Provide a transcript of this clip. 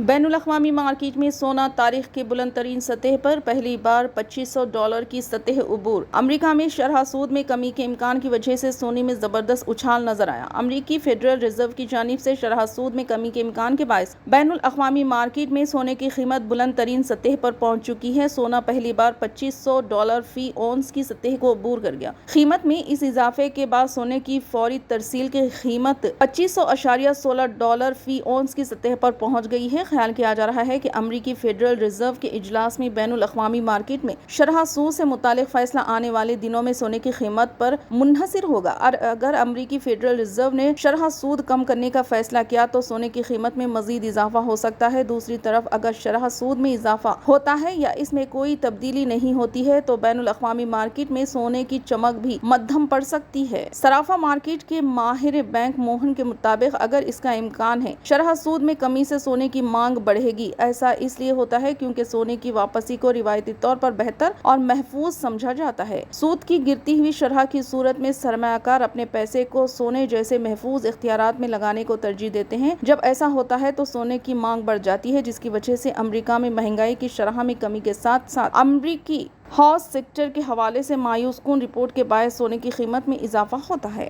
بین الاقوامی مارکیٹ میں سونا تاریخ کی بلند ترین سطح پر پہلی بار $2500 کی سطح عبور۔ امریکہ میں شرح سود میں کمی کے امکان کی وجہ سے سونے میں زبردست اچھال نظر آیا۔ امریکی فیڈرل ریزرو کی جانب سے شرح سود میں کمی کے امکان کے باعث بین الاقوامی مارکیٹ میں سونے کی قیمت بلند ترین سطح پر پہنچ چکی ہے۔ سونا پہلی بار $2500 فی اونس کی سطح کو عبور کر گیا۔ قیمت میں اس اضافے کے بعد سونے کی فوری ترسیل کی قیمت $2516 فی اونس کی سطح پر پہنچ گئی ہے۔ خیال کیا جا رہا ہے کہ امریکی فیڈرل ریزرو کے اجلاس میں بین الاقوامی مارکیٹ میں شرح سود سے متعلق فیصلہ آنے والے دنوں میں سونے کی قیمت پر منحصر ہوگا۔ اگر امریکی فیڈرل ریزرو نے شرح سود کم کرنے کا فیصلہ کیا تو سونے کی قیمت میں مزید اضافہ ہو سکتا ہے۔ دوسری طرف اگر شرح سود میں اضافہ ہوتا ہے یا اس میں کوئی تبدیلی نہیں ہوتی ہے تو بین الاقوامی مارکیٹ میں سونے کی چمک بھی مدھم پڑ سکتی ہے۔ صرافہ مارکیٹ کے ماہر بینک موہن کے مطابق اگر اس کا امکان ہے شرح سود میں کمی سے سونے کی مانگ بڑھے گی۔ ایسا اس لیے ہوتا ہے کیونکہ سونے کی واپسی کو روایتی طور پر بہتر اور محفوظ سمجھا جاتا ہے۔ سود کی گرتی ہوئی شرح کی صورت میں سرمایہ کار اپنے پیسے کو سونے جیسے محفوظ اختیارات میں لگانے کو ترجیح دیتے ہیں۔ جب ایسا ہوتا ہے تو سونے کی مانگ بڑھ جاتی ہے جس کی وجہ سے امریکہ میں مہنگائی کی شرح میں کمی کے ساتھ ساتھ امریکی ہاؤس سیکٹر کے حوالے سے مایوس کن رپورٹ کے باعث سونے کی قیمت میں اضافہ ہوتا ہے۔